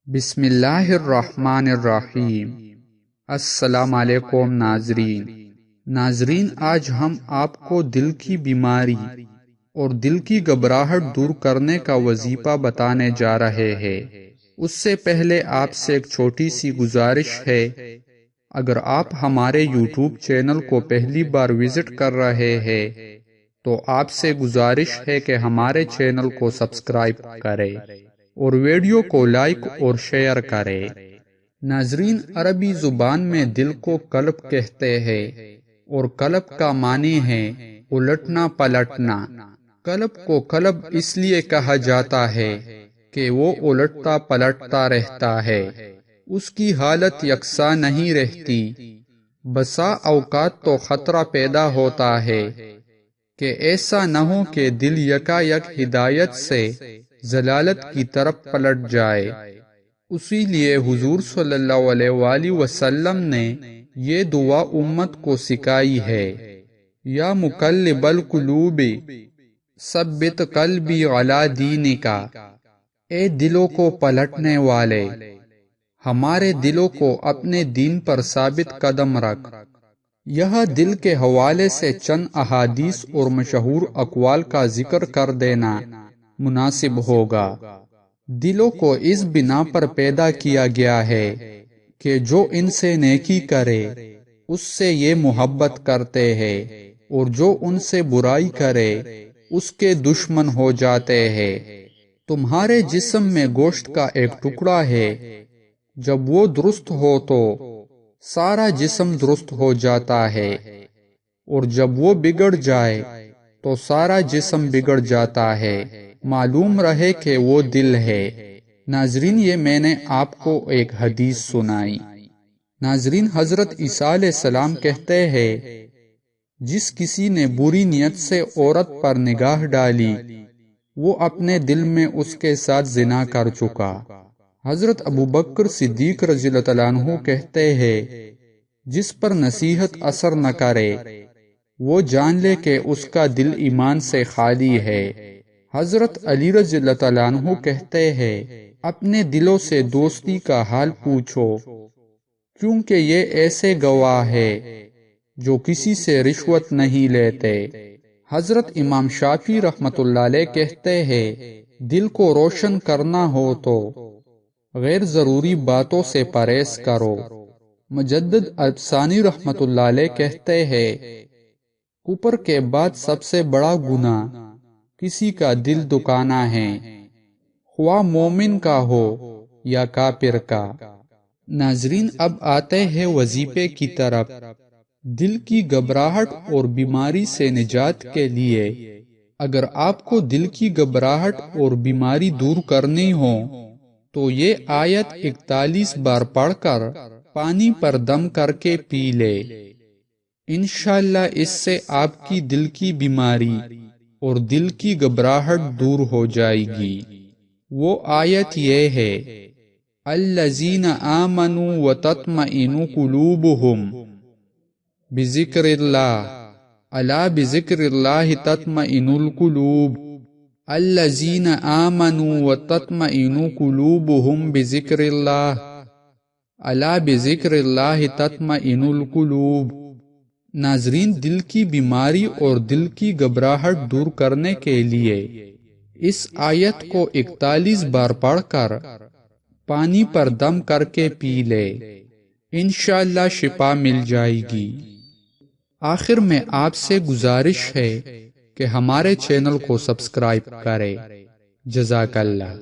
بسم اللہ الرحمن الرحیم۔ السلام علیکم ناظرین، آج ہم آپ کو دل کی بیماری اور دل کی گھبراہٹ دور کرنے کا وظیفہ بتانے جا رہے ہیں۔ اس سے پہلے آپ سے ایک چھوٹی سی گزارش ہے، اگر آپ ہمارے یوٹیوب چینل کو پہلی بار وزٹ کر رہے ہیں تو آپ سے گزارش ہے کہ ہمارے چینل کو سبسکرائب کریں اور ویڈیو کو لائک اور شیئر کرے۔ ناظرین، عربی زبان میں دل کو قلب کہتے ہیں اور قلب کا معنی ہے الٹنا پلٹنا۔ قلب کو قلب اس لیے کہا جاتا ہے کہ وہ الٹتا پلٹتا رہتا ہے، اس کی حالت یکساں نہیں رہتی۔ بسا اوقات تو خطرہ پیدا ہوتا ہے کہ ایسا نہ ہو کہ دل یکا یک ہدایت سے ضلالت کی طرف پلٹ جائے۔ اسی لیے حضور صلی اللہ علیہ وآلہ وسلم نے یہ دعا امت کو سکھائی ہے، یا مقلب القلوب ثبت قلبی علی دینک۔ اے دلوں کو پلٹنے والے، ہمارے دلوں کو اپنے دین پر ثابت قدم رکھ۔ یہ دل کے حوالے سے چند احادیث اور مشہور اقوال کا ذکر کر دینا مناسب ہوگا۔ دلوں کو اس بنا پر پیدا کیا گیا ہے کہ جو ان سے نیکی کرے اس سے یہ محبت کرتے ہیں، اور جو ان سے برائی کرے اس کے دشمن ہو جاتے ہیں۔ تمہارے جسم میں گوشت کا ایک ٹکڑا ہے، جب وہ درست ہو تو سارا جسم درست ہو جاتا ہے، اور جب وہ بگڑ جائے تو سارا جسم بگڑ جاتا ہے۔ معلوم رہے کہ وہ دل ہے۔ ناظرین، یہ میں نے آپ کو ایک حدیث سنائی۔ ناظرین، حضرت عیسیٰ علیہ السلام کہتے ہیں، جس کسی نے بری نیت سے عورت پر نگاہ ڈالی وہ اپنے دل میں اس کے ساتھ زنا کر چکا۔ حضرت ابوبکر صدیق رضی اللہ عنہ کہتے ہیں، جس پر نصیحت اثر نہ کرے وہ جان لے کہ اس کا دل ایمان سے خالی ہے۔ حضرت علی رضی اللہ عنہ کہتے ہیں، اپنے دلوں سے دوستی کا حال پوچھو، کیونکہ یہ ایسے گواہ ہے جو کسی سے رشوت نہیں لیتے۔ حضرت امام شافعی رحمۃ اللہ علیہ کہتے ہیں، دل کو روشن کرنا ہو تو غیر ضروری باتوں سے پرہیز کرو۔ مجدد الفسانی رحمۃ اللہ علیہ کہتے ہیں، کفر کے بعد سب سے بڑا گناہ کسی کا دل دکانا ہے، خواہ مومن کا ہو یا کافر کا۔ ناظرین، اب آتے ہیں وظیفے کی طرف۔ دل کی گھبراہٹ اور بیماری سے نجات کے لیے اگر آپ کو دل کی گھبراہٹ اور بیماری دور کرنی ہو تو یہ آیت 41 بار پڑھ کر پانی پر دم کر کے پی لے۔ انشاءاللہ اس سے آپ کی دل کی بیماری اور دل کی گھبراہٹ دور ہو جائے گی۔ وہ آیت یہ ہے، الذین آمنوا وتطمئن قلوبہم بذکر اللہ، الا بذکر اللہ تطمئن القلوب، الذین آمنوا وتطمئن قلوبہم بذکر اللہ، الا بذکر اللہ تطمئن القلوب۔ ناظرین، دل کی بیماری اور دل کی گھبراہٹ دور کرنے کے لیے اس آیت کو 41 بار پڑھ کر پانی پر دم کر کے پی لے، انشاءاللہ شفا مل جائے گی۔ آخر میں آپ سے گزارش ہے کہ ہمارے چینل کو سبسکرائب کریں۔ جزاک اللہ۔